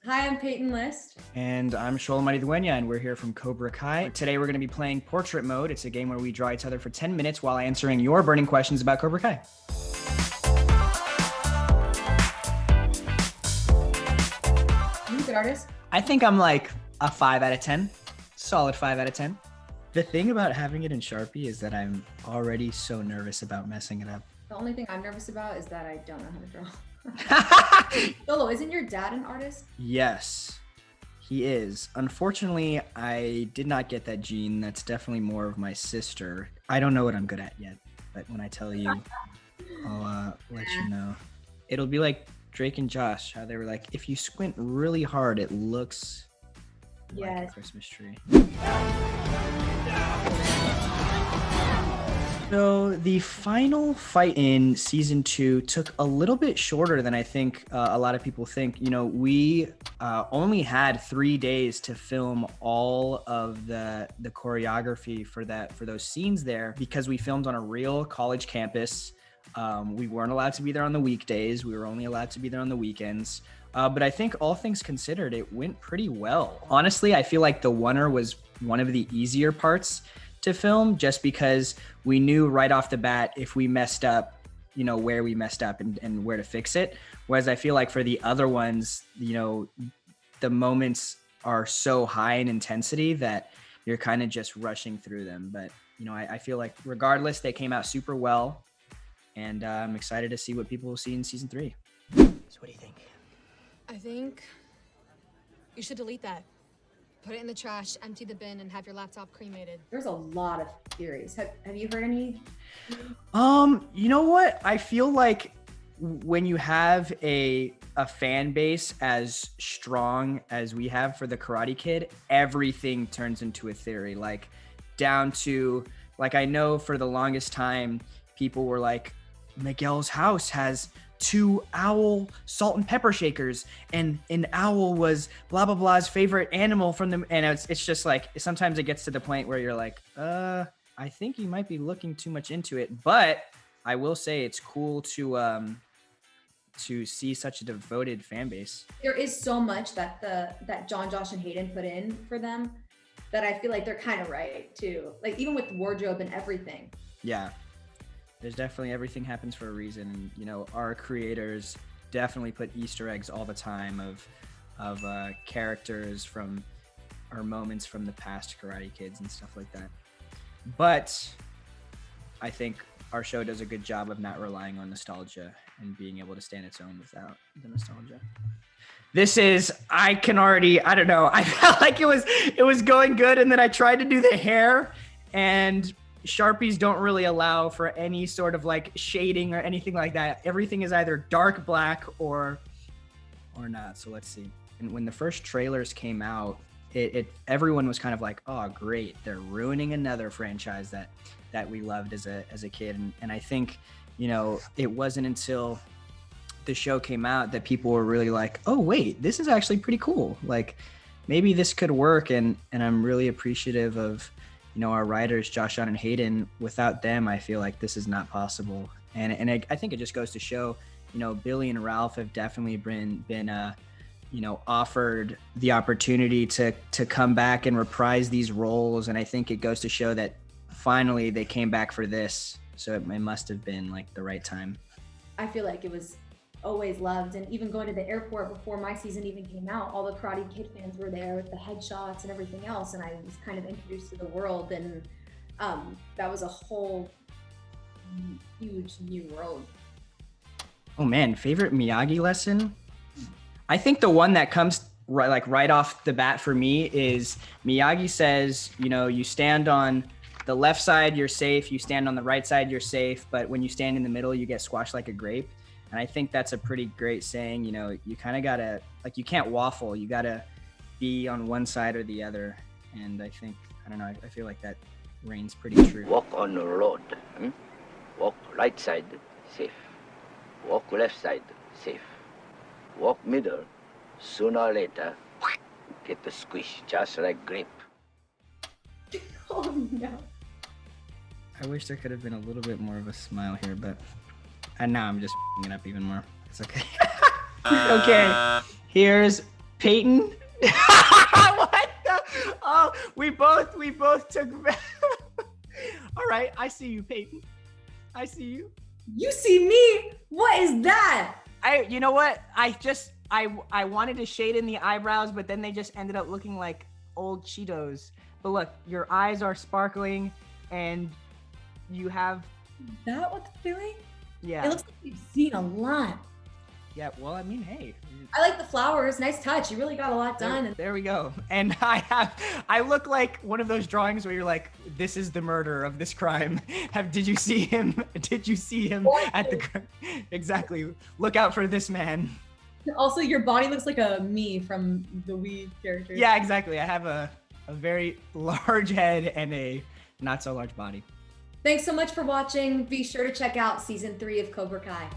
Hi, I'm Peyton List. And I'm xolo, and we're here from Cobra Kai. Today we're going to be playing Portrait Mode. It's a game where we draw each other for 10 minutes while answering your burning questions about Cobra Kai. Are you a good artist? I think I'm like a 5 out of 10. Solid 5 out of 10. The thing about having it in Sharpie is that I'm already so nervous about messing it up. The only thing I'm nervous about is that I don't know how to draw. xolo, isn't your dad an artist? Yes, he is. Unfortunately, I did not get that gene. That's definitely more of my sister. I don't know what I'm good at yet, but when I tell you, I'll let you know. It'll be like Drake and Josh, how they were like, if you squint really hard, it looks like a Christmas tree. So the final fight in season 2 took a little bit shorter than I think a lot of people think. You know, we only had 3 days to film all of the choreography for those scenes there because we filmed on a real college campus. We weren't allowed to be there on the weekdays. We were only allowed to be there on the weekends. But I think all things considered, it went pretty well. Honestly, I feel like the oneer was one of the easier parts to film just because we knew right off the bat if we messed up, you know, where we messed up and where to fix it. Whereas I feel like for the other ones, you know, the moments are so high in intensity that you're kind of just rushing through them. But, you know, I feel like regardless, they came out super well. And I'm excited to see what people will see in season 3. So what do you think? I think you should delete that. Put it in the trash, empty the bin, and have your laptop cremated. There's a lot of theories. Have you heard any? You know what? I feel like when you have a fan base as strong as we have for the Karate Kid, everything turns into a theory. Like down to, like, I know for the longest time, people were like, Miguel's house has 2 owl salt and pepper shakers, and an owl was blah blah blah's favorite animal from them. And it's just like sometimes it gets to the point where you're like, I think you might be looking too much into it. But I will say it's cool to see such a devoted fan base. There is so much that John, Josh, and Hayden put in for them that I feel like they're kind of right too. Like even with wardrobe and everything. Yeah. There's definitely everything happens for a reason. And, you know, our creators definitely put Easter eggs all the time of characters from our moments from the past Karate Kids and stuff like that. But I think our show does a good job of not relying on nostalgia and being able to stand its own without the nostalgia. This is, I don't know. I felt like it was going good. And then I tried to do the hair, and Sharpies don't really allow for any sort of like shading or anything like that. Everything is either dark black or not. So let's see. And when the first trailers came out, everyone was kind of like, oh great, they're ruining another franchise that we loved as a kid. And I think, you know, it wasn't until the show came out that people were really like, oh wait, this is actually pretty cool. Like maybe this could work. And I'm really appreciative of, you know, our writers, Josh, John, and Hayden. Without them, I feel like this is not possible. And I think it just goes to show, you know, Billy and Ralph have definitely been you know, offered the opportunity to come back and reprise these roles. And I think it goes to show that finally they came back for this. So it must have been like the right time. I feel like it was always loved, and even going to the airport before my season even came out, all the Karate Kid fans were there with the headshots and everything else, and I was kind of introduced to the world, and that was a whole huge new world. Oh man, favorite Miyagi lesson? I think the one that comes right off the bat for me is Miyagi says, you know, you stand on the left side, you're safe. You stand on the right side, you're safe. But when you stand in the middle, you get squashed like a grape. And I think that's a pretty great saying. You know, you kind of gotta, like, you can't waffle. You gotta be on one side or the other. And I think, I don't know, I feel like that reigns pretty true. Walk on the road. Walk right side, safe. Walk left side, safe. Walk middle. Sooner or later, get the squish, just like grape. Oh no. I wish there could have been a little bit more of a smile here, but now I'm just it up even more. It's okay. Okay, here's Peyton. What the? Oh, we both took. All right, I see you, Peyton. I see you. You see me? What is that? You know what? I wanted to shade in the eyebrows, but then they just ended up looking like old Cheetos. But look, your eyes are sparkling, and you have. Is that what they're doing? Yeah. It looks like you've seen a lot. Yeah. Well, I mean, hey. I like the flowers. Nice touch. You really got a lot done. There we go. And I look like one of those drawings where you're like, this is the murderer of this crime. Did you see him? Did you see him at the Exactly. Look out for this man. Also, your body looks like a me from the Wii character. Yeah, exactly. I have a very large head and a not so large body. Thanks so much for watching. Be sure to check out season 3 of Cobra Kai.